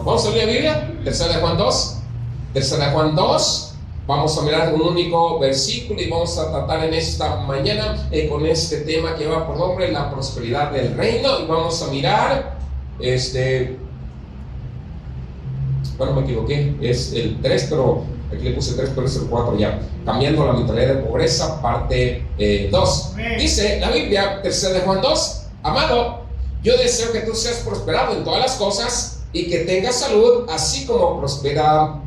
Vamos a leer la Biblia, Tercera de Juan 2. Tercera de Juan 2. Vamos a mirar un único versículo y vamos a tratar en esta mañana con este tema que lleva por nombre la prosperidad del reino. Y vamos a mirar, bueno, me equivoqué, es el 3, pero aquí le puse 3, pero es el 4 ya. Cambiando la mentalidad de pobreza, parte 2. Dice la Biblia, Tercera de Juan 2, amado, yo deseo que tú seas prosperado en todas las cosas y que tengas salud, así como prospera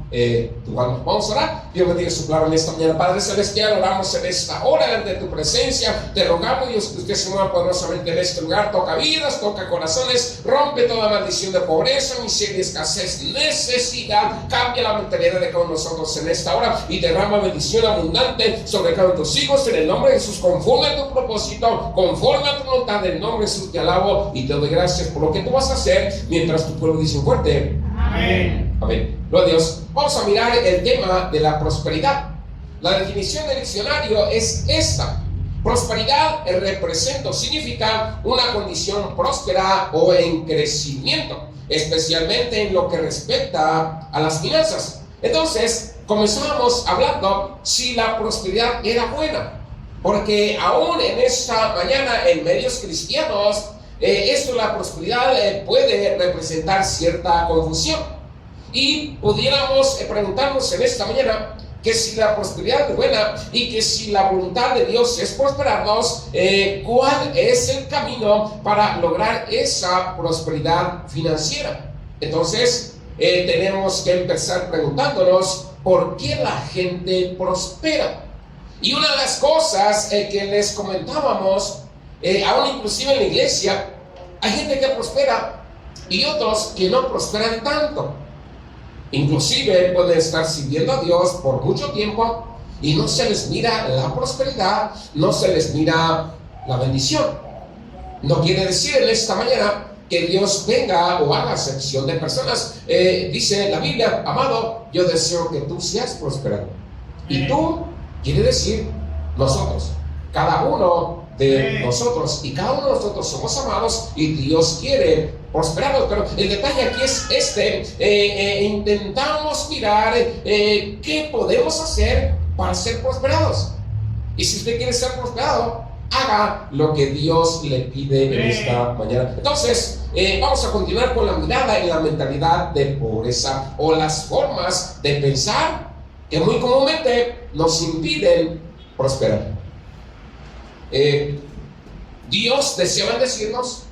tu alma. Vamos a orar. Dios bendiga su palabra en esta mañana. Padre celestial, oramos en esta hora ante tu presencia. Te rogamos, Dios, que usted se mueva poderosamente en este lugar. Toca vidas, toca corazones, rompe toda maldición de pobreza, miseria, escasez, necesidad. Cambia la mentalidad de cada uno de nosotros en esta hora y derrama bendición abundante sobre cada uno de tus hijos en el nombre de Jesús, conforme a tu propósito, conforme a tu voluntad. En el nombre de Jesús te alabo y te doy gracias por lo que tú vas a hacer mientras tu pueblo dice fuerte. Amén. Amén. Gloria a Dios. Vamos a mirar el tema de la prosperidad. La definición del diccionario es esta: prosperidad representa o significa una condición próspera o en crecimiento, especialmente en lo que respecta a las finanzas. Entonces, comenzamos hablando si la prosperidad era buena, porque aún en esta mañana en medios cristianos la prosperidad puede representar cierta confusión. Y pudiéramos preguntarnos en esta mañana que si la prosperidad es buena y que si la voluntad de Dios es prosperarnos, ¿cuál es el camino para lograr esa prosperidad financiera? Entonces, tenemos que empezar preguntándonos por qué la gente prospera. Y una de las cosas que les comentábamos, aún inclusive en la iglesia, hay gente que prospera y otros que no prosperan tanto. Inclusive pueden estar sirviendo a Dios por mucho tiempo y no se les mira la prosperidad, no se les mira la bendición. No quiere decir en esta mañana que Dios venga o haga acepción de personas. Dice la Biblia, amado, yo deseo que tú seas prosperado. Y tú quiere decir nosotros, cada uno de nosotros, y cada uno de nosotros somos amados y Dios quiere prosperarnos. Pero el detalle aquí es intentamos mirar qué podemos hacer para ser prosperados. Y si usted quiere ser prosperado, haga lo que Dios le pide en esta mañana. Entonces, vamos a continuar con la mirada en la mentalidad de pobreza o las formas de pensar que muy comúnmente nos impiden prosperar. Dios desea bendecirnos,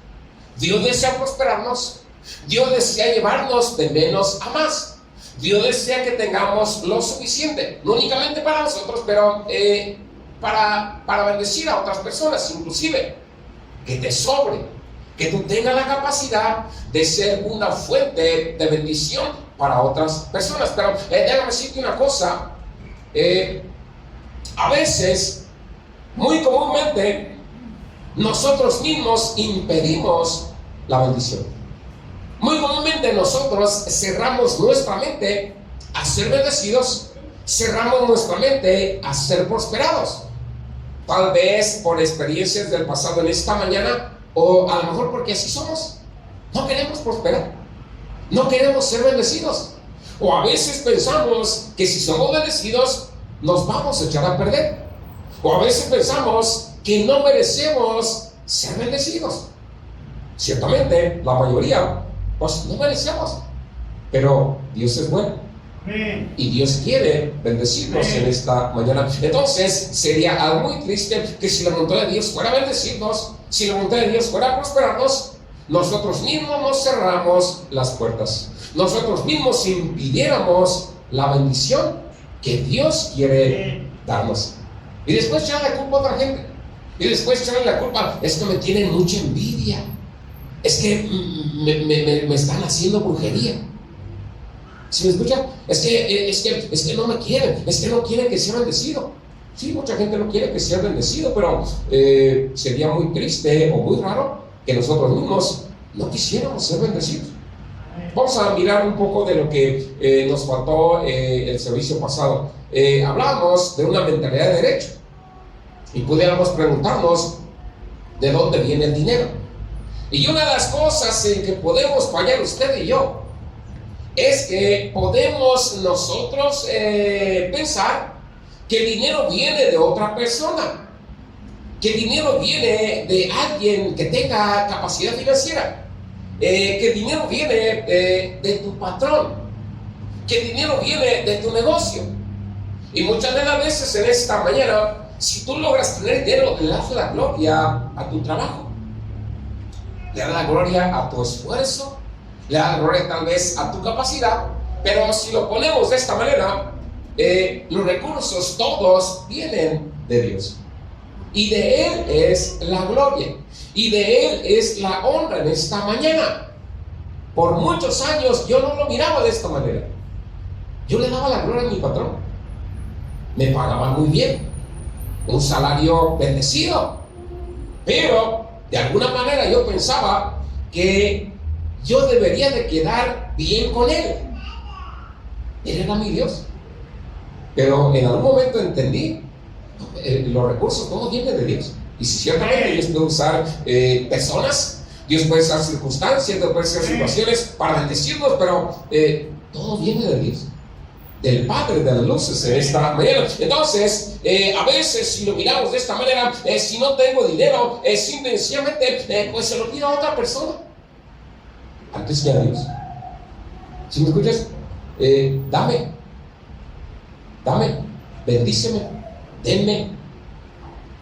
Dios desea prosperarnos, Dios desea llevarnos de menos a más. Dios desea que tengamos lo suficiente, no únicamente para nosotros, pero para bendecir a otras personas, inclusive que te sobre, que tú tengas la capacidad de ser una fuente de bendición para otras personas. Pero déjame decirte una cosa, a veces, muy comúnmente, nosotros mismos impedimos la bendición. Muy comúnmente nosotros cerramos nuestra mente a ser bendecidos, cerramos nuestra mente a ser prosperados. Tal vez por experiencias del pasado en esta mañana, o a lo mejor porque así somos. No queremos prosperar, no queremos ser bendecidos. O a veces pensamos que si somos bendecidos nos vamos a echar a perder. O a veces pensamos que no merecemos ser bendecidos. Ciertamente, la mayoría, pues no merecemos. Pero Dios es bueno. Y Dios quiere bendecirnos en esta mañana. Entonces, sería algo muy triste que si la voluntad de Dios fuera bendecirnos, si la voluntad de Dios fuera prosperarnos, nosotros mismos nos cerramos las puertas. Nosotros mismos impidiéramos la bendición que Dios quiere darnos. Y después echarle la culpa a otra gente. Y después echarle la culpa, es que me tienen mucha envidia. Es que me están haciendo brujería. ¿Sí me escucha? Es que no me quieren. Es que no quieren que sea bendecido. Sí, mucha gente no quiere que sea bendecido, pero sería muy triste o muy raro que nosotros mismos no quisiéramos ser bendecidos. Vamos a mirar un poco de lo que nos faltó el servicio pasado. Hablamos de una mentalidad de derecho y pudiéramos preguntarnos de dónde viene el dinero. Y una de las cosas en que podemos fallar usted y yo es que podemos nosotros pensar que el dinero viene de otra persona, que el dinero viene de alguien que tenga capacidad financiera, que el dinero viene de tu patrón, que el dinero viene de tu negocio. Y muchas de las veces en esta mañana, si tú logras tener dinero, le das la gloria a tu trabajo, le das la gloria a tu esfuerzo, le das la gloria tal vez a tu capacidad. Pero si lo ponemos de esta manera, los recursos todos vienen de Dios, y de Él es la gloria, y de Él es la honra en esta mañana. Por muchos años yo no lo miraba de esta manera. Yo le daba la gloria a mi patrón, me pagaba muy bien, un salario bendecido, pero de alguna manera yo pensaba que yo debería de quedar bien con Él. Él era mi Dios. Pero en algún momento entendí, los recursos todos vienen de Dios. Y si ciertamente Dios puede usar personas, Dios puede usar circunstancias, Dios puede usar situaciones para bendecirnos, pero todo viene de Dios, del Padre de las luces en esta mañana. Entonces, a veces si lo miramos de esta manera, si no tengo dinero, simplemente pues se lo pido a otra persona antes que a Dios. ¿Sí me escuchas? Dame, bendíceme, denme,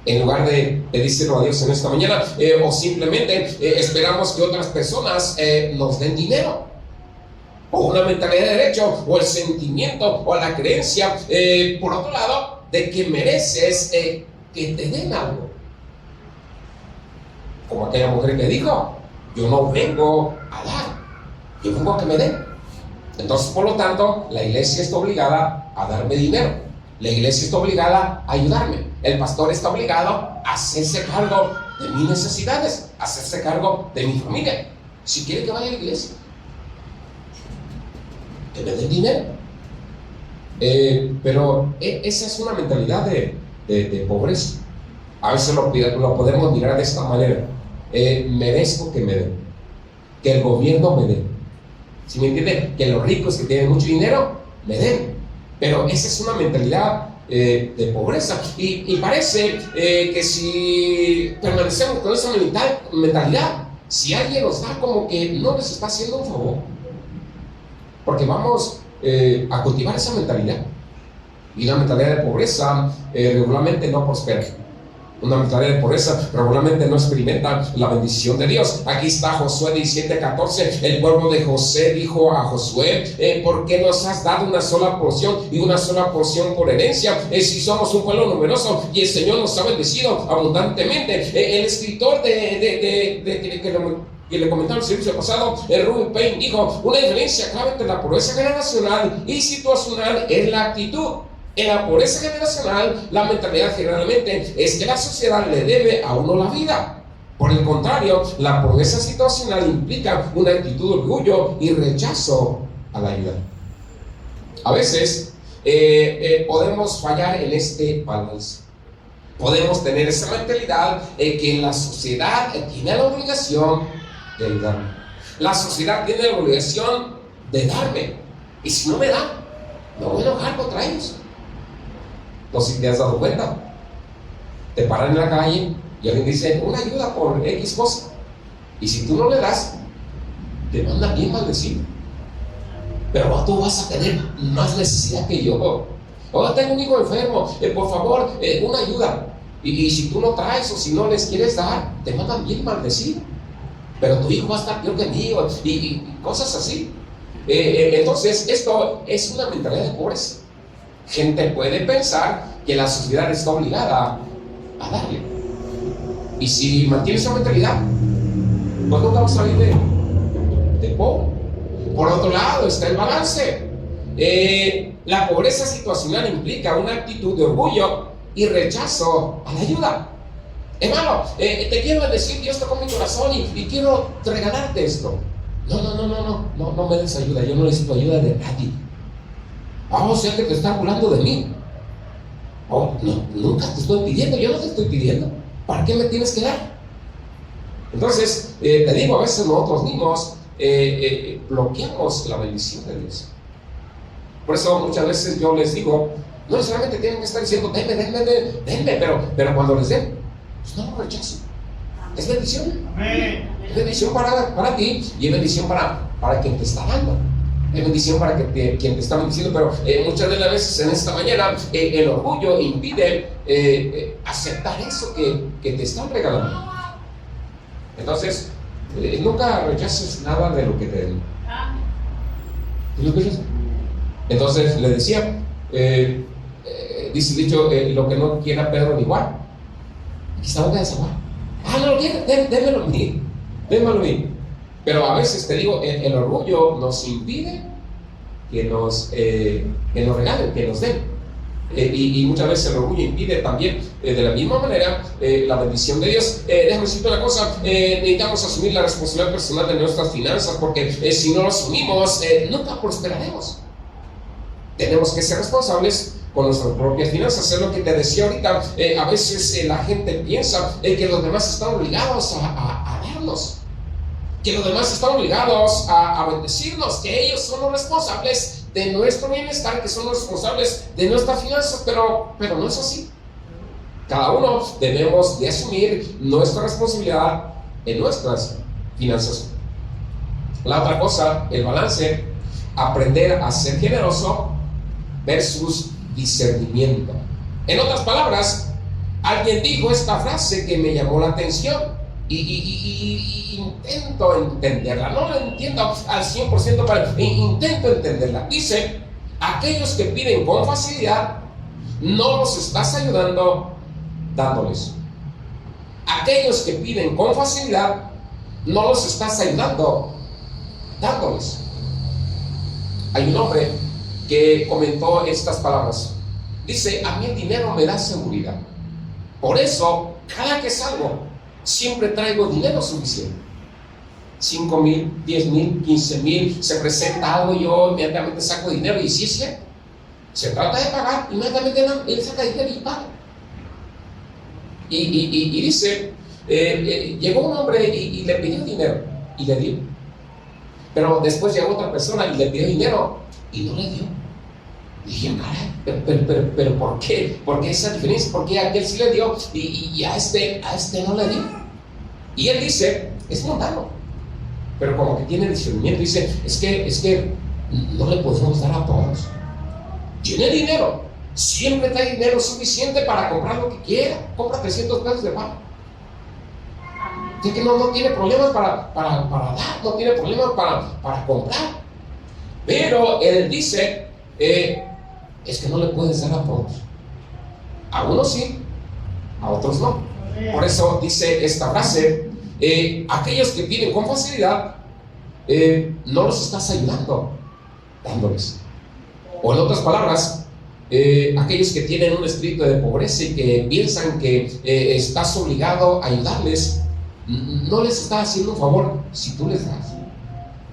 en lugar de pedírselo a Dios en esta mañana, o simplemente esperamos que otras personas nos den dinero, o una mentalidad de derecho, o el sentimiento, o la creencia, por otro lado, de que mereces que te den algo. Como aquella mujer que dijo: yo no vengo a dar, yo vengo a que me den. Entonces, por lo tanto, la iglesia está obligada a darme dinero, la iglesia está obligada a ayudarme, el pastor está obligado a hacerse cargo de mis necesidades, a hacerse cargo de mi familia. Si quiere que vaya a la iglesia, que me den dinero. Pero esa es una mentalidad de pobreza. A veces lo podemos mirar de esta manera: merezco que me den, que el gobierno me dé. ¿Sí me entiende? Que los ricos que tienen mucho dinero me den. Pero esa es una mentalidad de pobreza. Y parece que si permanecemos con esa mentalidad, si alguien nos da, como que no les está haciendo un favor, porque vamos a cultivar esa mentalidad. Y la mentalidad de pobreza regularmente no prospera. Una mentalidad de pobreza regularmente no experimenta la bendición de Dios. Aquí está Josué 17:14. El pueblo de José dijo a Josué: ¿por qué nos has dado una sola porción y una sola porción por herencia? Si somos un pueblo numeroso y el Señor nos ha bendecido abundantemente. El escritor que le comentaba el servicio pasado, Ruben Payne, dijo: una diferencia clave entre la pobreza generacional y situacional es la actitud. En la pobreza generacional, la mentalidad generalmente es que la sociedad le debe a uno la vida. Por el contrario, la pobreza situacional implica una actitud de orgullo y rechazo a la ayuda. A veces podemos fallar en este balance. Podemos tener esa mentalidad que la sociedad tiene la obligación de ayudarme. La sociedad tiene la obligación de darme. Y si no me da, me voy a enojar contra ellos. No sé si te has dado cuenta. Te paran en la calle y alguien dice: una ayuda por X cosa. Y si tú no le das, te mandan bien maldecido. Pero tú vas a tener más necesidad que yo. Ahora tengo un hijo enfermo, por favor, una ayuda. Y si tú no traes o si no les quieres dar, te mandan bien maldecido. Pero tu hijo va a estar peor que mí, y cosas así. Entonces, esto es una mentalidad de pobreza. Gente puede pensar que la sociedad está obligada a darle. Y si mantiene esa mentalidad, pues nunca vamos a salir de pobre. Por otro lado está el balance. La pobreza situacional implica una actitud de orgullo y rechazo a la ayuda. Hermano, te quiero decir, Dios tocó mi corazón y quiero regalarte esto. No me des ayuda, yo no necesito ayuda de nadie. O sea que te está burlando de mí. No, nunca te estoy pidiendo, yo no te estoy pidiendo. ¿Para qué me tienes que dar? Entonces, te digo, a veces nosotros mismos bloqueamos la bendición de Dios. Por eso muchas veces yo les digo, no necesariamente tienen que estar diciendo, denme, pero cuando les den, pues no lo rechacen. Es bendición. Es bendición para ti y es bendición para quien te está dando. Es bendición para quien te está bendiciendo, pero muchas de las veces en esta mañana el orgullo impide aceptar eso que te están regalando. Entonces, nunca rechaces nada de lo que te den. Entonces le decía, dice el dicho, lo que no quiera Pedro ni Juan, aquí está boca de Samuel. No lo quiere, démelo a mí, démelo a mí. Pero a veces te digo, el orgullo nos impide que nos regalen, que nos den. Y muchas veces el orgullo impide también, de la misma manera, la bendición de Dios. Déjame decirte una cosa, necesitamos asumir la responsabilidad personal de nuestras finanzas, porque si no lo asumimos, nunca prosperaremos. Tenemos que ser responsables con nuestras propias finanzas. Es lo que te decía ahorita. A veces la gente piensa que los demás están obligados a darnos, que los demás están obligados a bendecirnos, que ellos son los responsables de nuestro bienestar, que son los responsables de nuestras finanzas, pero no es así. Cada uno debemos de asumir nuestra responsabilidad en nuestras finanzas. La otra cosa, el balance, aprender a ser generoso versus discernimiento. En otras palabras, alguien dijo esta frase que me llamó la atención y intento entenderla. No la entiendo al 100%, pero intento entenderla. Dice, aquellos que piden con facilidad, no los estás ayudando dándoles. Aquellos que piden con facilidad, no los estás ayudando dándoles. Hay un hombre que comentó estas palabras. Dice, a mí el dinero me da seguridad. Por eso, cada que salgo, siempre traigo dinero suficiente. 5,000, 10,000, 15,000, se presenta algo y yo inmediatamente saco dinero. Y si es cierto, se trata de pagar, inmediatamente él saca dinero y paga. Y dice, llegó un hombre y le pidió dinero y le dio. Pero después llegó otra persona y le pidió dinero y no le dio. Y dije, caray, pero ¿por qué? ¿Por qué esa diferencia? ¿Por qué a aquel sí le dio y a este no le dio? Y él dice, es mundano, pero como que tiene discernimiento. Dice, es que no le podemos dar a todos. Tiene dinero, siempre trae dinero suficiente para comprar lo que quiera. Compra 300 pesos de pan. Así que no tiene problemas para dar, no tiene problemas para comprar. Pero él dice, es que no le puedes dar a todos. A unos sí, a otros no. Por eso dice esta frase, aquellos que piden con facilidad, no los estás ayudando dándoles. O en otras palabras, aquellos que tienen un espíritu de pobreza y que piensan que estás obligado a ayudarles, no les estás haciendo un favor si tú les das,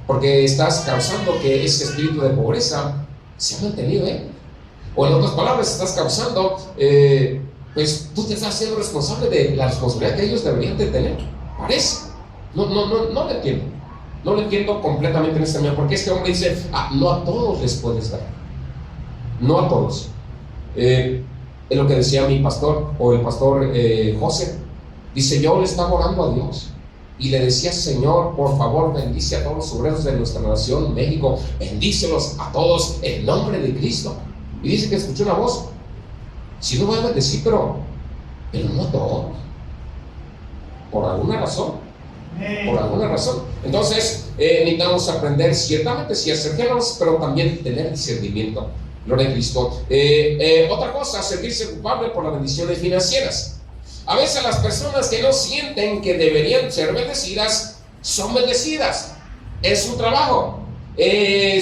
porque estás causando que ese espíritu de pobreza se ha mantenido. O en otras palabras, estás causando, pues tú te estás haciendo responsable de la responsabilidad que ellos deberían de tener. Parece. No lo entiendo. No lo entiendo completamente en esta manera, porque este hombre dice, no a todos les puedes dar. No a todos. Es lo que decía mi pastor, o el pastor José. Dice, yo le estaba orando a Dios y le decía, Señor, por favor, bendice a todos los obreros de nuestra nación, México, bendícelos a todos en nombre de Cristo. Y dice que escuchó una voz, si no voy a bendecir, pero no a todos, por alguna razón. Por alguna razón. Entonces, necesitamos aprender ciertamente sí a ser generosos, pero también tener discernimiento. Gloria a Cristo. Otra cosa, sentirse culpable por las bendiciones financieras. A veces las personas que no sienten que deberían ser bendecidas, son bendecidas en su trabajo,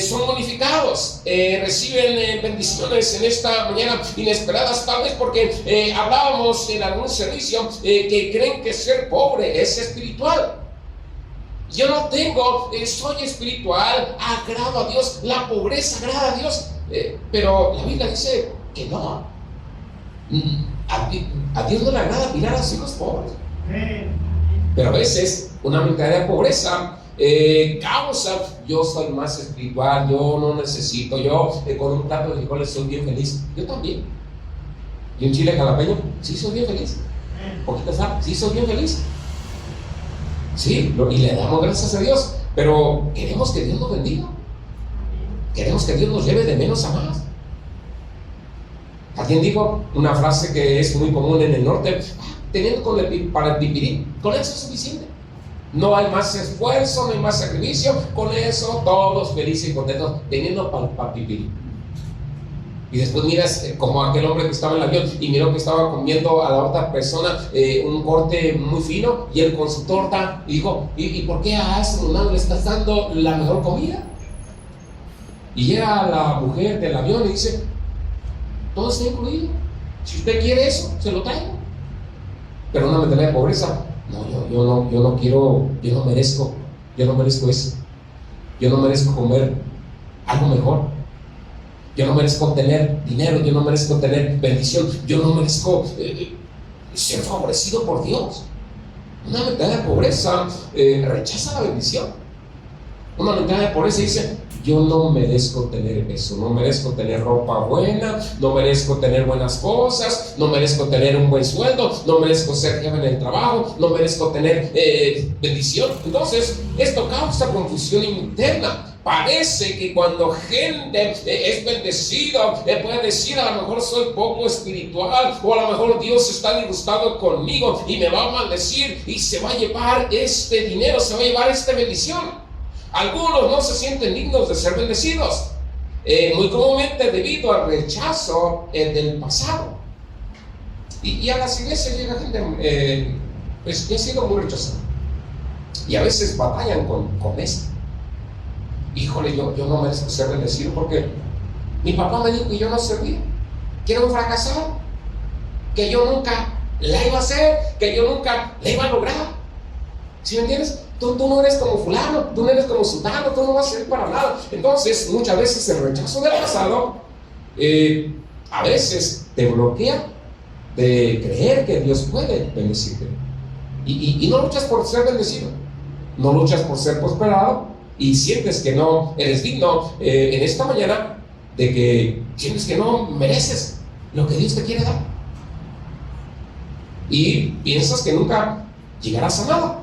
son bonificados, reciben bendiciones en esta mañana inesperadas, tal vez porque hablábamos en algún servicio que creen que ser pobre es espiritual. Yo no tengo, soy espiritual, agrado a Dios, la pobreza agrada a Dios, pero la Biblia dice que no. A Dios no le agrada mirar a sus hijos pobres. Pero a veces una mentalidad de pobreza causa, yo soy más espiritual, yo no necesito, yo con un plato de frijoles soy bien feliz. Yo también. Y un chile jalapeño, sí soy bien feliz. Poquita sal, sí soy bien feliz. Sí, y le damos gracias a Dios, pero queremos que Dios nos bendiga. Queremos que Dios nos lleve de menos a más. Alguien dijo una frase que es muy común en el norte: teniendo para el pipirí, con eso es suficiente. No hay más esfuerzo, no hay más sacrificio, con eso todos felices y contentos, teniendo para el pipirí. Y después miras como aquel hombre que estaba en el avión y miró que estaba comiendo a la otra persona un corte muy fino, y él con su torta, y dijo: ¿y por qué a ese munano le estás dando la mejor comida? Y llega la mujer del avión y dice: todo está incluido, si usted quiere eso, se lo traigo. Pero una mentalidad de pobreza: no, yo no quiero, yo no merezco eso, yo no merezco comer algo mejor, yo no merezco tener dinero, yo no merezco tener bendición, yo no merezco ser favorecido por Dios. Una mentalidad de pobreza rechaza la bendición. Una mentalidad de pobreza dice: yo no merezco tener eso, no merezco tener ropa buena, no merezco tener buenas cosas, no merezco tener un buen sueldo, no merezco ser jefe en el trabajo, no merezco tener bendición. Entonces, esto causa confusión interna. Parece que cuando gente es bendecida, puede decir: a lo mejor soy poco espiritual, o a lo mejor Dios está disgustado conmigo y me va a maldecir y se va a llevar este dinero, se va a llevar esta bendición. Algunos no se sienten dignos de ser bendecidos, muy comúnmente debido al rechazo del pasado. Y a las iglesias llega gente pues, que ha sido muy rechazada, y a veces batallan con esto. Híjole, yo no merezco ser bendecido porque mi papá me dijo que yo no servía, que era un fracasado, que yo nunca la iba a hacer, que yo nunca la iba a lograr. ¿Sí me entiendes? Tú no eres como fulano, tú no eres como sultano, tú no vas a servir para nada. Entonces, muchas veces el rechazo del pasado a veces te bloquea de creer que Dios puede bendecirte. Y no luchas por ser bendecido, no luchas por ser prosperado, y sientes que no eres digno en esta mañana, de que sientes que no mereces lo que Dios te quiere dar, y piensas que nunca llegarás a nada.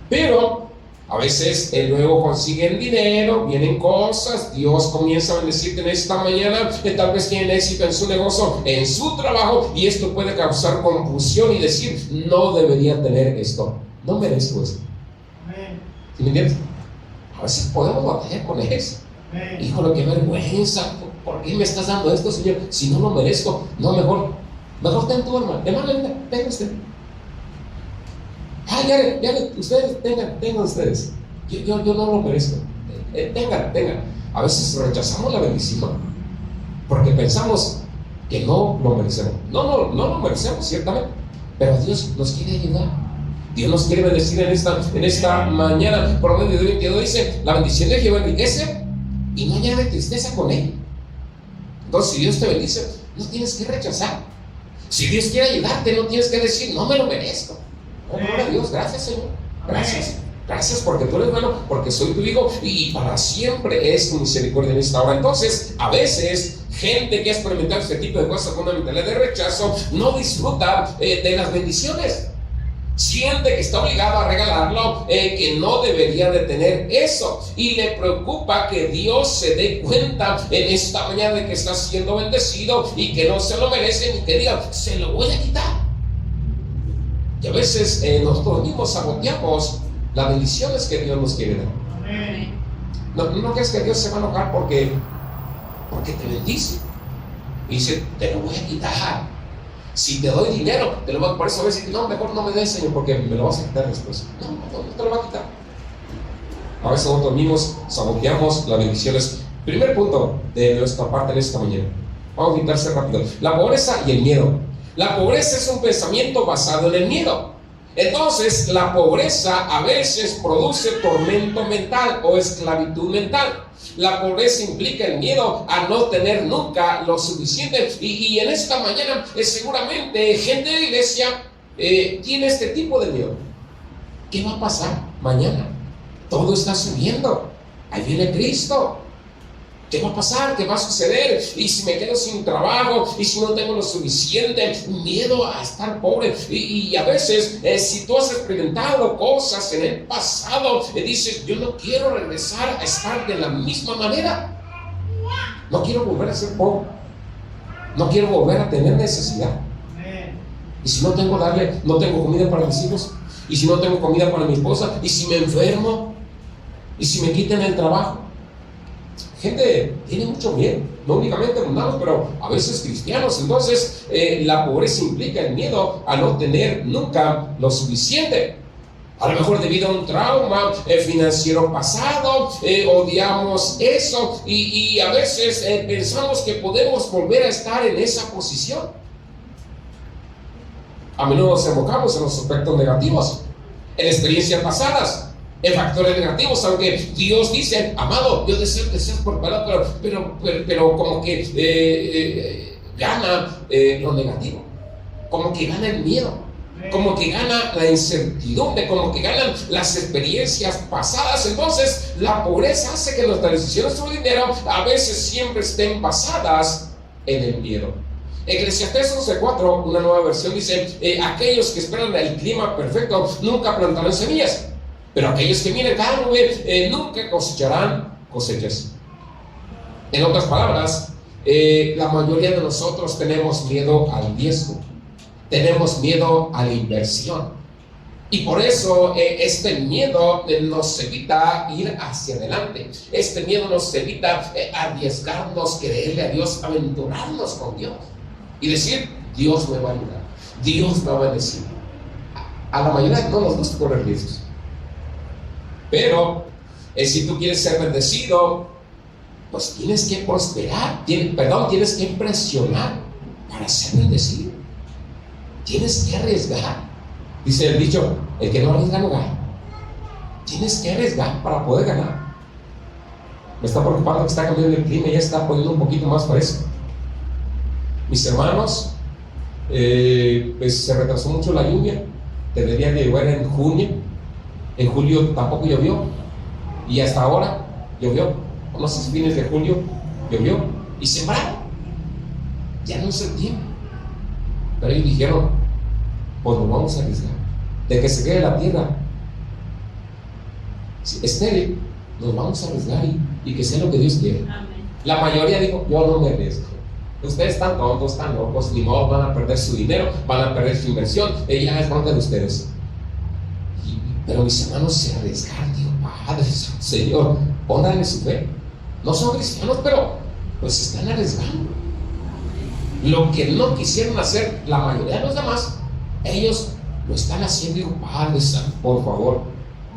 Pero a veces luego consiguen dinero, vienen cosas, Dios comienza a bendecirte en esta mañana, tal vez tienen éxito en su negocio, en su trabajo, y esto puede causar confusión y decir: no debería tener esto, no merezco esto. ¿Sí me entiendes? A veces podemos batallar con eso. Híjole, qué vergüenza, ¿por qué me estás dando esto, Señor? Si no lo merezco. No, mejor ten tu hermano, tenga usted. Ya, ustedes tengan ustedes. Yo no lo merezco. Tengan. A veces rechazamos la bendición porque pensamos que no lo merecemos. No lo merecemos, ciertamente, pero Dios nos quiere ayudar. Dios nos quiere bendecir en esta mañana. Por medio de 22 dice: la bendición de Jehová enriquece y no añade tristeza con él. Entonces, si Dios te bendice, no tienes que rechazar. Si Dios quiere ayudarte, no tienes que decir: no me lo merezco. Gloria a Dios, gracias, Señor, gracias porque tú eres bueno, porque soy tu hijo y para siempre es tu misericordia en esta hora. Entonces, a veces gente que ha experimentado este tipo de cosas con una mentalidad de rechazo no disfruta de las bendiciones. Siente que está obligado a regalarlo, que no debería de tener eso, y le preocupa que Dios se dé cuenta en esta mañana de que está siendo bendecido y que no se lo merece, ni que diga: se lo voy a quitar. Y a veces nosotros mismos saboteamos las bendiciones que Dios nos quiere dar. No crees que Dios se va a enojar porque te bendice y dice: te lo voy a quitar. Si te doy dinero, te lo voy a... Por eso a veces: no, mejor no me des, Señor, porque me lo vas a quitar después. No te lo va a quitar. A veces nosotros mismos saboteamos las bendiciones. Primer punto de nuestra parte en esta mañana. Vamos a quitarse rápido: la pobreza y el miedo. La pobreza es un pensamiento basado en el miedo. Entonces, la pobreza a veces produce tormento mental o esclavitud mental. La pobreza implica el miedo a no tener nunca lo suficiente. Y en esta mañana seguramente gente de la iglesia tiene este tipo de miedo. ¿Qué va a pasar mañana? todo está subiendo. Ahí viene Cristo. ¿Qué va a pasar? ¿Qué va a suceder? ¿Y si me quedo sin trabajo? ¿Y si no tengo lo suficiente? Miedo a estar pobre. Y a veces, si tú has experimentado cosas en el pasado, dices, yo no quiero regresar a estar de la misma manera. No quiero volver a ser pobre. No quiero volver a tener necesidad. Y si no tengo comida para mis hijos, y si no tengo comida para mi esposa, y si me enfermo, y si me quitan el trabajo. Gente tiene mucho miedo, no únicamente mundanos, pero a veces cristianos. Entonces, la pobreza implica el miedo a no tener nunca lo suficiente. A lo mejor debido a un trauma financiero pasado, odiamos eso y a veces pensamos que podemos volver a estar en esa posición. A menudo nos enfocamos en los aspectos negativos, en experiencias pasadas, en factores negativos, aunque Dios dice, amado, yo deseo que seas prosperado, pero como que gana lo negativo, como que gana el miedo, como que gana la incertidumbre, como que ganan las experiencias pasadas. Entonces la pobreza hace que nuestras decisiones sobre dinero a veces siempre estén basadas en el miedo. Eclesiastés 11:4, una nueva versión, dice, aquellos que esperan el clima perfecto nunca plantarán semillas, pero aquellos que miran cada nube nunca cosecharán cosechas. En otras palabras, la mayoría de nosotros tenemos miedo al riesgo, tenemos miedo a la inversión, y por eso este miedo nos evita ir hacia adelante. Este miedo nos evita arriesgarnos, creerle a Dios, aventurarnos con Dios y decir, Dios me va a ayudar, Dios me va a bendecir. A la mayoría no nos gusta correr riesgos, pero si tú quieres ser bendecido, pues tienes que prosperar, tienes que presionar para ser bendecido. Tienes que arriesgar. Dice el dicho, el que no arriesga no gana. Tienes que arriesgar para poder ganar. Me está preocupando que está cambiando el clima y ya está poniendo un poquito más fresco. Mis hermanos, pues se retrasó mucho la lluvia. Debería de llover en junio. En julio tampoco llovió. Y hasta ahora llovió. No sé si fines de julio llovió. Y sembraron. Ya no es el tiempo. Pero ellos dijeron, pues nos vamos a arriesgar. De que se quede la tierra estéril, nos vamos a arriesgar y que sea lo que Dios quiere. Amén. La mayoría dijo, yo no me arriesgo. Ustedes están tontos, están locos, ni modo, van a perder su dinero, van a perder su inversión, ya es bronca de ustedes. Pero mis hermanos se arriesgaron, digo, Padre, Señor, pónganle su fe. No son cristianos, pero pues están arriesgando. Lo que no quisieron hacer la mayoría de los demás, ellos lo están haciendo. Digo, Padre, por favor,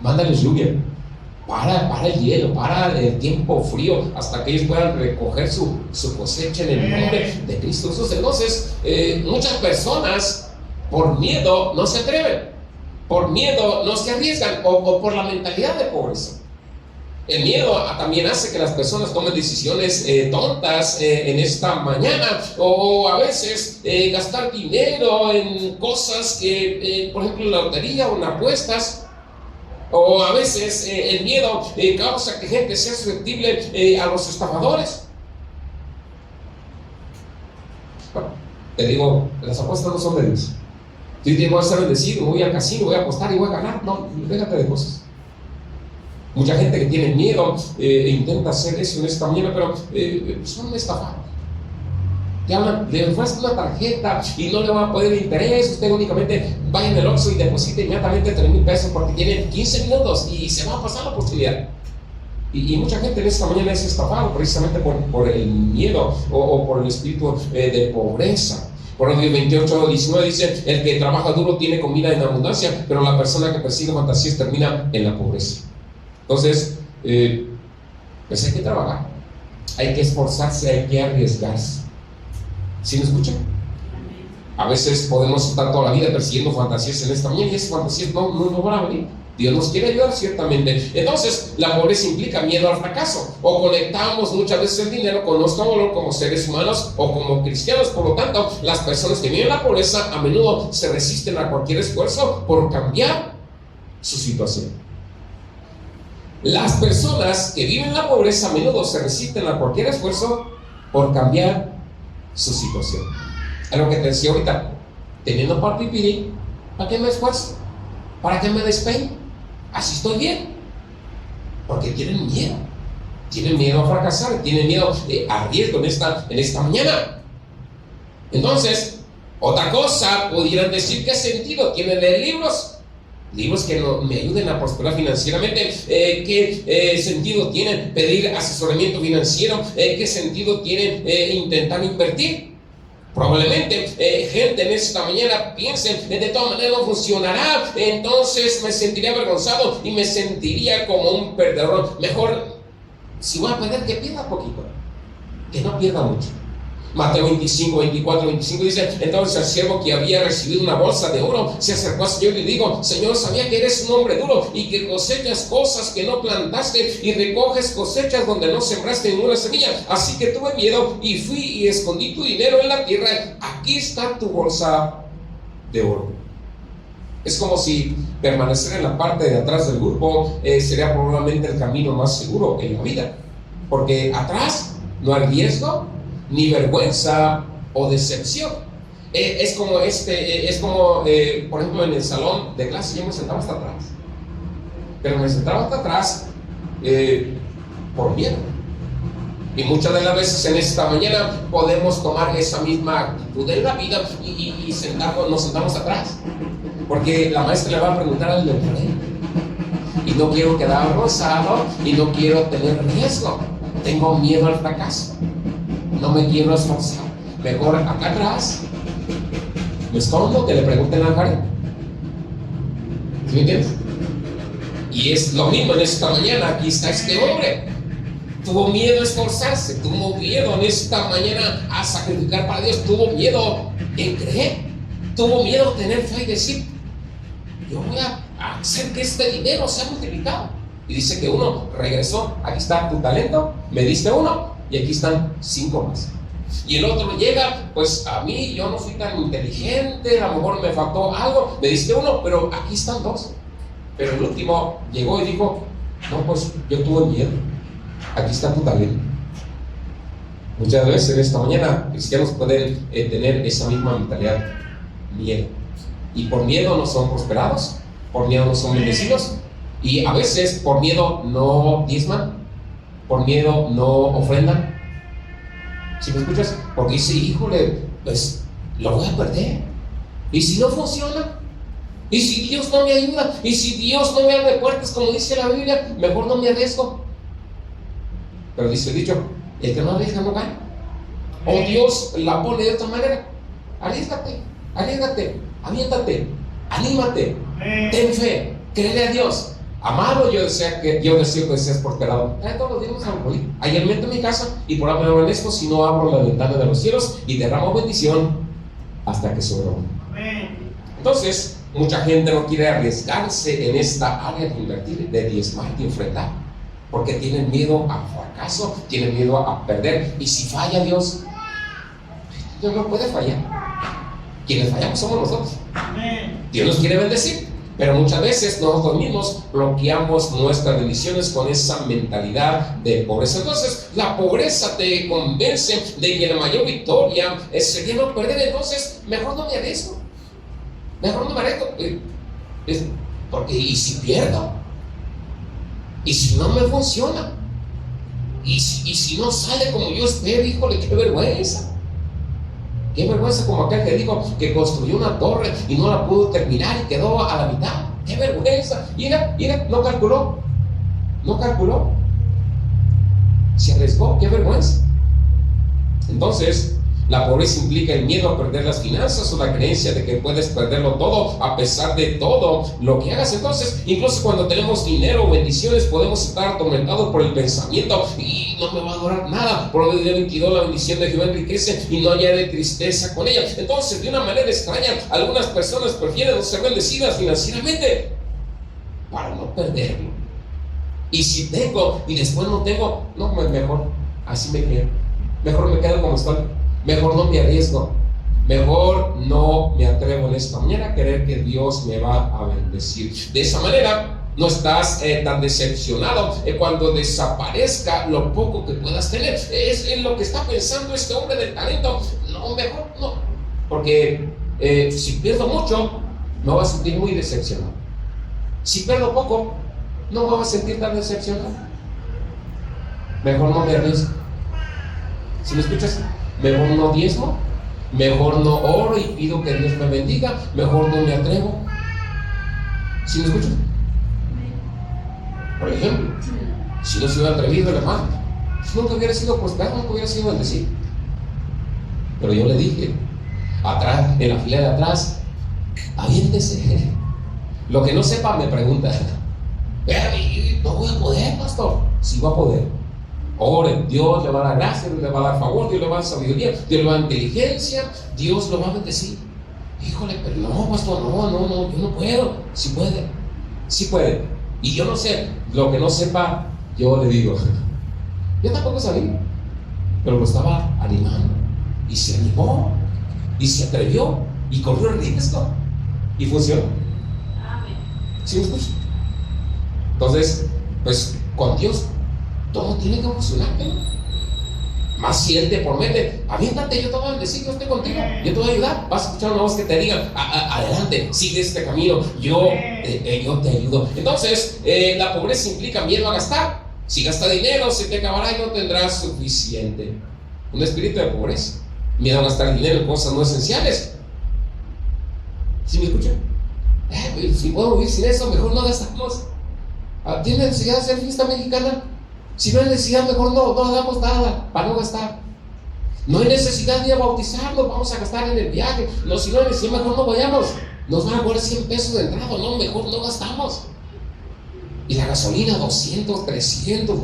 mándales lluvia, para el hielo, para el tiempo frío, hasta que ellos puedan recoger su cosecha en el nombre de Cristo Jesús. Entonces, muchas personas por miedo no se atreven, por miedo no se arriesgan, o por la mentalidad de pobreza. El miedo también hace que las personas tomen decisiones tontas en esta mañana, o a veces gastar dinero en cosas que, por ejemplo, en la lotería o en apuestas. O a veces el miedo causa que gente sea susceptible a los estafadores. Bueno, te digo, las apuestas no son de Dios. Yo digo, voy a ser bendecido, voy al casino, voy a apostar y voy a ganar. No, déjate de cosas. Mucha gente que tiene miedo intenta hacer eso en esta mañana, pero son estafados. Le ofrecen una tarjeta y no le van a poner interés. Usted únicamente vaya en el Oxxo y deposita inmediatamente 3,000 pesos porque tiene 15 minutos y se va a pasar la posibilidad. Y mucha gente en esta mañana es estafado precisamente por el miedo o por el espíritu de pobreza. Proverbios 28:19 dice, el que trabaja duro tiene comida en abundancia, pero la persona que persigue fantasías termina en la pobreza. Entonces, pues hay que trabajar, hay que esforzarse, hay que arriesgarse. ¿Sí me escuchan? A veces podemos estar toda la vida persiguiendo fantasías en esta mañana y esas fantasías no van a venir. Dios nos quiere ayudar ciertamente. Entonces, la pobreza implica miedo al fracaso, o conectamos muchas veces el dinero con nuestro valor como seres humanos o como cristianos. Por lo tanto, las personas que viven la pobreza a menudo se resisten a cualquier esfuerzo por cambiar su situación. Las personas que viven en la pobreza a menudo se resisten a cualquier esfuerzo por cambiar su situación. Es lo que te decía ahorita. Teniendo para pipirí, ¿para qué me esfuerzo? ¿Para qué me despeino? Así estoy bien. Porque tienen miedo. Tienen miedo a fracasar, tienen miedo a riesgo en esta mañana. Entonces, otra cosa, pudieran decir: ¿qué sentido tiene leer libros? Libros que me ayuden a prosperar financieramente. ¿Qué sentido tiene pedir asesoramiento financiero? ¿Qué sentido tiene intentar invertir? Probablemente gente en esta mañana piense: de todas maneras no funcionará, entonces me sentiría avergonzado y me sentiría como un perdedor. Mejor, si voy a perder, que pierda poquito, que no pierda mucho. Mateo 25, 24, 25 dice: entonces el siervo que había recibido una bolsa de oro se acercó al Señor y le dijo: Señor, sabía que eres un hombre duro y que cosechas cosas que no plantaste y recoges cosechas donde no sembraste ninguna semilla. Así que tuve miedo y fui y escondí tu dinero en la tierra. Aquí está tu bolsa de oro. Es como si permanecer en la parte de atrás del grupo sería probablemente el camino más seguro en la vida, porque atrás no hay riesgo, ni vergüenza o decepción. Es como por ejemplo, en el salón de clase yo me sentaba hasta atrás, pero me sentaba hasta atrás por miedo. Y muchas de las veces en esta mañana podemos tomar esa misma actitud en la vida y nos sentamos atrás, porque la maestra le va a preguntar al lector y no quiero quedar avergonzado y no quiero tener riesgo, tengo miedo al fracaso, no me quiero esforzar, mejor acá atrás me escondo, que le pregunten al jardín. ¿Sí me entiendes? Y es lo mismo en esta mañana. Aquí está este hombre, tuvo miedo a esforzarse, tuvo miedo en esta mañana a sacrificar para Dios, tuvo miedo en creer, tuvo miedo a tener fe y decir: yo voy a hacer que este dinero sea multiplicado. Y dice que uno regresó: aquí está tu talento, me diste uno y aquí están 5 más. Y el otro llega: pues a mí, yo no fui tan inteligente, a lo mejor me faltó algo, me diste uno, pero aquí están 2. Pero el último llegó y dijo: no, pues yo tuve miedo, aquí está tu talento. Muchas veces en esta mañana cristianos pueden tener esa misma mentalidad: miedo. Y por miedo no son prosperados, por miedo no son bendecidos, y a veces por miedo no diezman, por miedo no ofrendan. ¿Sí me escuchas? Porque dice: híjole, pues lo voy a perder. ¿Y si no funciona? ¿Y si Dios no me ayuda? ¿Y si Dios no me abre puertas, como dice la Biblia? Mejor no me arriesgo. Pero dice el dicho: el que no arriesga no gana. O Dios la pone de otra manera: arriésgate, aviéntate, anímate, ten fe, créele a Dios. Amado, yo deseo que seas prosperado. Todos los días vamos a morir. Hay alimento en mi casa, y por amor en esto, si no abro la ventana de los cielos y derramo bendición hasta que sobreabunde. Entonces, mucha gente no quiere arriesgarse en esta área de invertir, de diezmar, de ofrendar, porque tienen miedo al fracaso, tienen miedo a perder. Y si falla Dios no puede fallar. Quienes fallamos somos nosotros. Dios nos quiere bendecir, pero muchas veces nosotros mismos bloqueamos nuestras bendiciones con esa mentalidad de pobreza. Entonces, la pobreza te convence de que la mayor victoria sería no perder. Entonces, mejor no me arriesgo. Mejor no me arriesgo. Porque, ¿y si pierdo? ¿Y si no me funciona? ¿Y si no sale como yo espero? Híjole, qué vergüenza. Qué vergüenza, como aquel que dijo que construyó una torre y no la pudo terminar y quedó a la mitad. Qué vergüenza. Mira, no calculó. Se arriesgó, qué vergüenza. Entonces, la pobreza implica el miedo a perder las finanzas o la creencia de que puedes perderlo todo a pesar de todo lo que hagas. Entonces, incluso cuando tenemos dinero o bendiciones, podemos estar atormentados por el pensamiento: y no me va a durar nada. Proverbios 22, la bendición de Jehová enriquece y no hallaré tristeza con ella. Entonces, de una manera extraña, algunas personas prefieren no ser bendecidas financieramente para no perderlo. Y si tengo y después no tengo, no, mejor así me quedo. Mejor me quedo como estoy. Mejor no me arriesgo, mejor no me atrevo en esta mañana a creer que Dios me va a bendecir. De esa manera no estás tan decepcionado cuando desaparezca lo poco que puedas tener. Es en lo que está pensando este hombre del talento. No, mejor no, porque si pierdo mucho, me voy a sentir muy decepcionado. Si pierdo poco, no me voy a sentir tan decepcionado. Mejor no me arriesgo. ¿Sí me escuchas? Mejor no diezmo, mejor no oro y pido que Dios me bendiga, mejor no me atrevo. ¿Sí me escuchas? Por ejemplo, si no se hubiera atrevido el hermano, nunca hubiera sido prosperado, nunca hubiera sido bendecido. Pero yo le dije, atrás, en la fila de atrás, aviéntese. Lo que no sepa me pregunta, no voy a poder, pastor. Sí va a poder. Ore, Dios le va a dar gracia, Dios le va a dar favor, Dios le va a dar sabiduría, Dios le va a dar inteligencia, Dios lo va a bendecir. Híjole, pero no, pastor, no, yo no puedo. Sí puede, sí puede. Y yo no sé, lo que no sepa, yo le digo, yo tampoco sabía, pero lo estaba animando. Y se animó, y se atrevió, y corrió el riesgo, y funcionó. ¿Sí me escucha? Entonces, pues con Dios todo tiene que funcionar, ¿no? Más si Él te promete, aviéntate, yo te voy a bendecir, yo estoy contigo, yo te voy a ayudar. Vas a escuchar una voz que te diga, adelante, sigue este camino, yo te ayudo. Entonces, la pobreza implica miedo a gastar. Si gasta dinero, se te acabará y no tendrás suficiente. Un espíritu de pobreza, miedo a gastar dinero en cosas no esenciales. ¿Sí me escuchan? Si puedo vivir sin eso, mejor no gastamos. ¿Tiene necesidad de hacer fiesta mexicana? Si no hay necesidad, mejor no hagamos nada para no gastar. No hay necesidad de bautizarnos, vamos a gastar en el viaje. No, si no hay necesidad, mejor no vayamos. Nos van a cobrar 100 pesos de entrada, no, mejor no gastamos. Y la gasolina, 200, 300,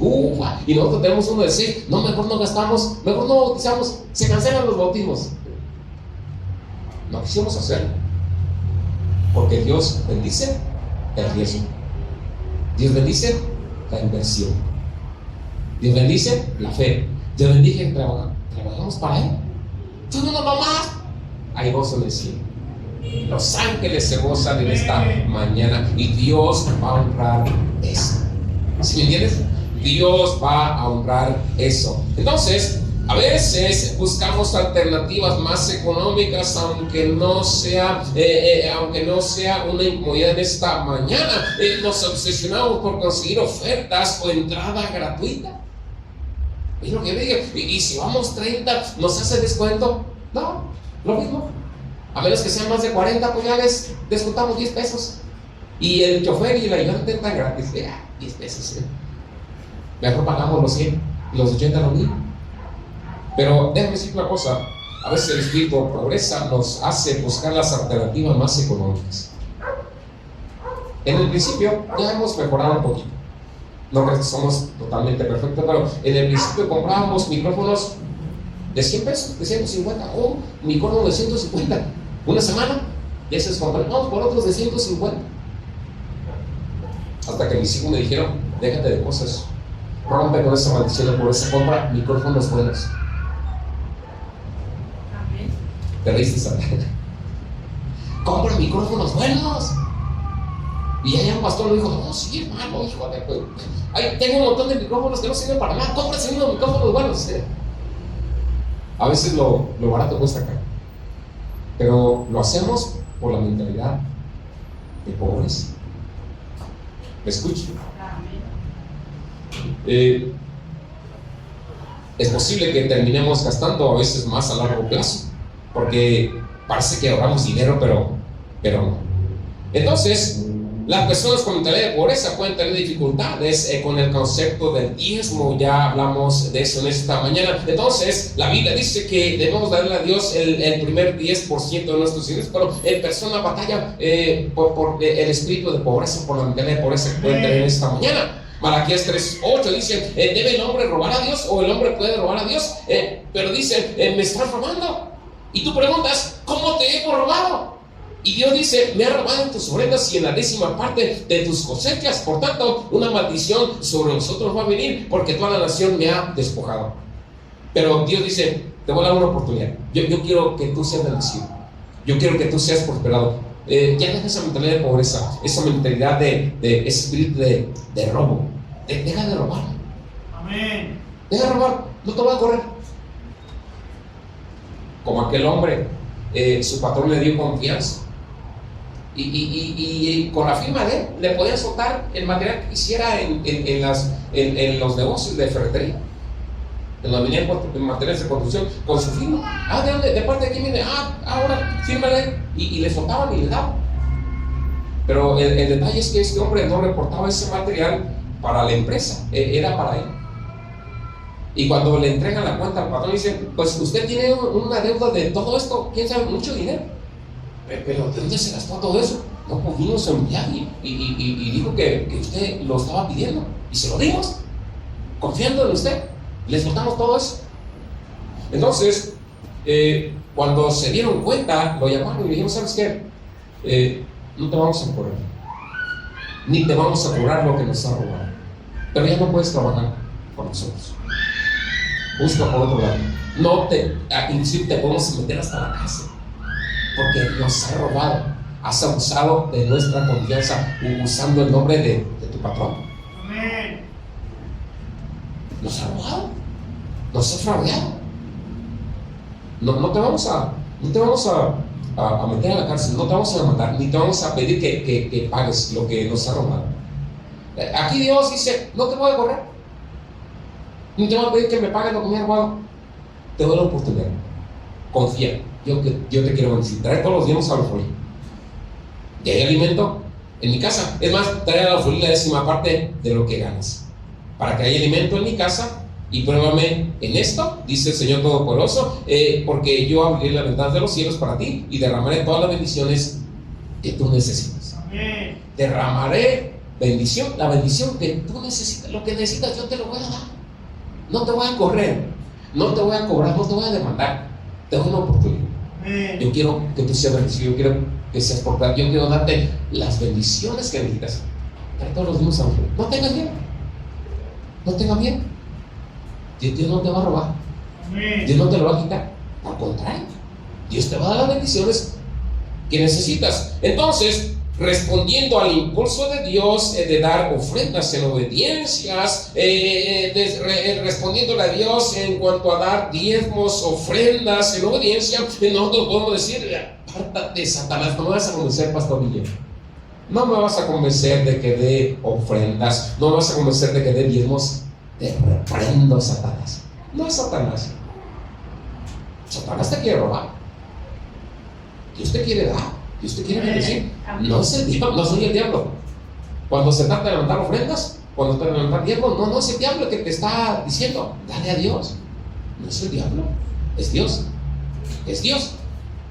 y nosotros tenemos uno de 6, no, mejor no gastamos, mejor no bautizamos, se cancelan los bautismos. No quisimos hacerlo, porque Dios bendice el riesgo. Dios bendice la inversión. Dios bendice la fe. Dios bendice que trabajamos para Él. Tú no nomás. Hay gozo en el cielo. Los ángeles se gozan en esta mañana y Dios va a honrar eso. ¿Sí me entiendes? Dios va a honrar eso. Entonces, a veces buscamos alternativas más económicas, aunque no sea una incomodidad en esta mañana. Nos obsesionamos por conseguir ofertas o entrada gratuita. Es lo que le digo. Y si vamos 30, ¿nos hace descuento? No, lo mismo. A menos que sean más de 40, pues ya les descontamos 10 pesos. Y el chofer y el ayudante están gratis. 10 pesos. Mejor pagamos los 100 y los 80 lo mismo. Pero déjame decir una cosa. A veces el espíritu de pobreza nos hace buscar las alternativas más económicas. En el principio ya hemos mejorado un poquito. No creo que somos totalmente perfectos, pero en el principio comprábamos micrófonos de 100 pesos, de 150, o un micrófono de 150. Una semana, y esos compramos por otros de 150. Hasta que mis hijos me dijeron, déjate de cosas, rompe con esa maldición de pobreza, compra micrófonos buenos. Te reíste, Sara. Compra micrófonos buenos. Y allá un pastor le dijo, no, sí, hermano, hijo, pues, ahí tengo un montón de micrófonos que no sirven para nada, cómprase unos micrófonos buenos. A veces lo barato cuesta caro, pero lo hacemos por la mentalidad de pobres. ¿Me escucho? Es posible que terminemos gastando a veces más a largo plazo, porque parece que ahorramos dinero, pero no. Entonces, las personas con mentalidad de pobreza pueden tener dificultades con el concepto del diezmo. Ya hablamos de eso en esta mañana. Entonces, la Biblia dice que debemos darle a Dios el primer 10% de nuestros ingresos, pero en persona batalla por el espíritu de pobreza, por la mentalidad de pobreza que pueden tener en esta mañana. Malaquías 3:8 dice, ¿debe el hombre robar a Dios o el hombre puede robar a Dios? Pero dice, me estás robando. Y tú preguntas, ¿cómo te hemos robado? Y Dios dice, me ha robado en tus ofrendas y en la 10ª parte de tus cosechas. Por tanto, una maldición sobre nosotros va a venir, porque toda la nación me ha despojado. Pero Dios dice, te voy a dar una oportunidad. Yo quiero que tú seas bendecido. Yo quiero que tú seas prosperado. Ya deja esa mentalidad de pobreza, esa mentalidad de espíritu de robo. Deja de robar. Amén. Deja de robar, no te voy a correr. Como aquel hombre, su patrón le dio confianza. Y con la firma de él le podían soltar el material que quisiera en los negocios de ferretería. En los materiales de construcción, con su firma. ¿De dónde? ¿De parte de quién viene? Ahora fírmale. Y le soltaban y le daban. Pero el detalle es que este hombre no reportaba ese material para la empresa, era para él. Y cuando le entregan la cuenta al patrón, dice: pues usted tiene una deuda de todo esto, quién sabe, mucho dinero. Pero ¿de dónde se gastó todo eso? No pudimos enviar y dijo que usted lo estaba pidiendo. Y se lo dimos, confiando en usted. Le soltamos todo eso. Entonces, cuando se dieron cuenta, lo llamaron y le dijeron: ¿sabes qué? No te vamos a correr, ni te vamos a cobrar lo que nos ha robado, pero ya no puedes trabajar con nosotros. Busca por otro lado. Inclusive te podemos meter hasta la cárcel, porque nos ha robado. Has abusado de nuestra confianza usando el nombre de tu patrón. Amén. Nos ha robado, nos ha fraudeado. No te vamos a meter a la cárcel, no te vamos a demandar, ni te vamos a pedir que pagues lo que nos ha robado. Aquí Dios dice: no te voy a correr, ni te voy a pedir que me pagues lo que me ha robado. Te doy la oportunidad. Confía, yo te quiero bendecir. Trae todos los días a la alfolí. Y hay alimento en mi casa. Es más, trae a la alfolí la 10ª parte de lo que ganas, para que haya alimento en mi casa. Y pruébame en esto, dice el Señor Todopoderoso, porque yo abriré las ventanas de los cielos para ti y derramaré todas las bendiciones que tú necesitas. Amén. Derramaré bendición, la bendición que tú necesitas. Lo que necesitas yo te lo voy a dar. No te voy a correr, no te voy a cobrar, no te voy a demandar. Te doy una oportunidad. Amén. Yo quiero que tú seas bendecido, yo quiero que seas portado, yo quiero darte las bendiciones que necesitas. Trae todos los días a un. No tengas miedo, no tengas miedo. Dios no te va a robar. Amén. Dios no te lo va a quitar. Al contrario, Dios te va a dar las bendiciones que necesitas. Entonces, respondiendo al impulso de Dios de dar ofrendas en obediencias, respondiéndole a Dios en cuanto a dar diezmos, ofrendas en obediencia, nosotros podemos decir: apártate, Satanás, no me vas a convencer, Pastor Miguel. No me vas a convencer de que dé ofrendas, no me vas a convencer de que dé diezmos. Te reprendo, Satanás. No es Satanás. Satanás te quiere robar. Dios te quiere dar. Dios te quiere bendecir. No es el diablo, no soy el diablo. Cuando se trata de levantar ofrendas, cuando se trata de levantar diezmos, no es el diablo que te está diciendo: dale a Dios. No es el diablo, es Dios. Es Dios.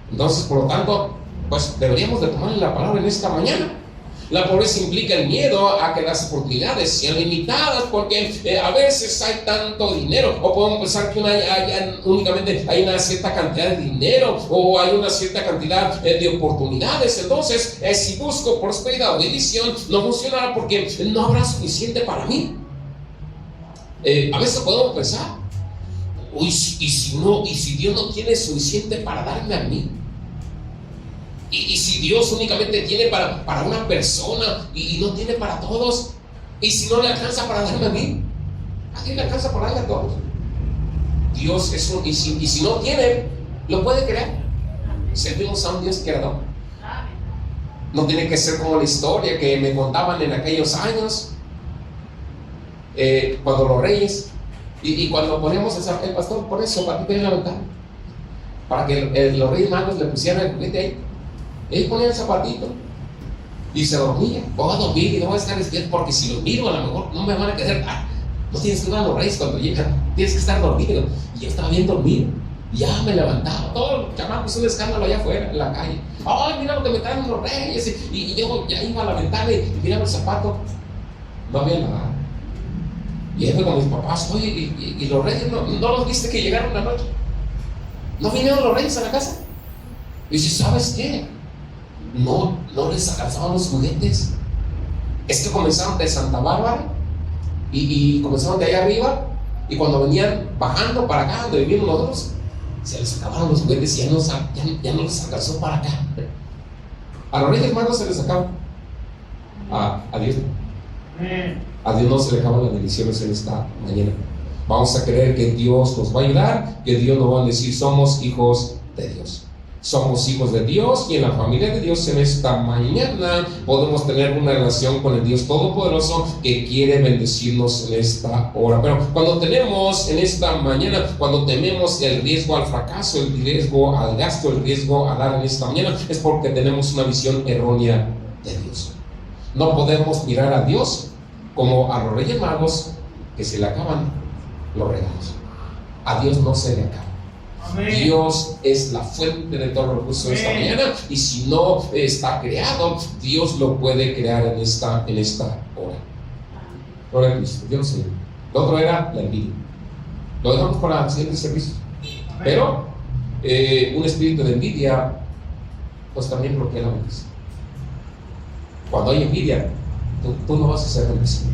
Entonces, por lo tanto, pues deberíamos de tomarle la palabra en esta mañana. La pobreza implica el miedo a que las oportunidades sean limitadas, porque a veces hay tanto dinero, o podemos pensar que únicamente hay una cierta cantidad de dinero, o hay una cierta cantidad de oportunidades. Entonces, si busco prosperidad o bendición, no funcionará porque no habrá suficiente para mí. A veces podemos pensar: uy, y si Dios no tiene suficiente para darme a mí. Y si Dios únicamente tiene para una persona y no tiene para todos, y si no le alcanza para darme a mí, ¿a quién le alcanza para darle a todos? Dios es y si no tiene, lo puede crear. Servimos a un Dios creador. No tiene que ser como la historia que me contaban en aquellos años, cuando los reyes, y cuando poníamos el pastor pone su zapatito en la ventana, para que los reyes magos le pusieran el juguete ahí. Él ponía el zapatito y se dormía. Voy a dormir y no voy a estar despierto, porque si los miro a lo mejor no me van a quedar. No tienes que ver a los reyes cuando llegan, tienes que estar dormido. Y yo estaba bien dormido, ya me levantaba. Todo el chamaco hizo un escándalo allá afuera en la calle. Ay, mira lo que me traen los reyes. Y yo ya iba a la ventana y miraba el zapato. No había nada. Y ahí fue con mis papás: oye, y los reyes no los viste que llegaron la noche? ¿No vinieron los reyes a la casa? Y dice: ¿sabes qué? No les alcanzaban los juguetes. Es que comenzaron de Santa Bárbara y comenzaron de allá arriba, y cuando venían bajando para acá donde vivimos nosotros, se les acabaron los juguetes y ya no les alcanzó para acá. A los Reyes Magos se les acaba. A Dios no. Amén. A Dios no se le acaban las bendiciones en esta mañana. Vamos a creer que Dios nos va a ayudar, que Dios nos va a decir: somos hijos de Dios. Somos hijos de Dios, y en la familia de Dios en esta mañana podemos tener una relación con el Dios Todopoderoso que quiere bendecirnos en esta hora. Pero cuando tenemos en esta mañana, cuando tememos el riesgo al fracaso, el riesgo al gasto, el riesgo a dar en esta mañana, es porque tenemos una visión errónea de Dios. No podemos mirar a Dios como a los Reyes Magos, que se le acaban los regalos. A Dios no se le acaba. Amén. Dios es la fuente de todo recurso esta mañana, y si no está creado, Dios lo puede crear en esta hora. Gloria a Cristo. Dios nos ayude. Lo otro era la envidia. Lo dejamos para el siguiente servicio. Amén. Pero un espíritu de envidia pues también bloquea la bendición. Cuando hay envidia, tú no vas a ser bendecido.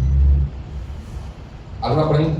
¿Alguna pregunta?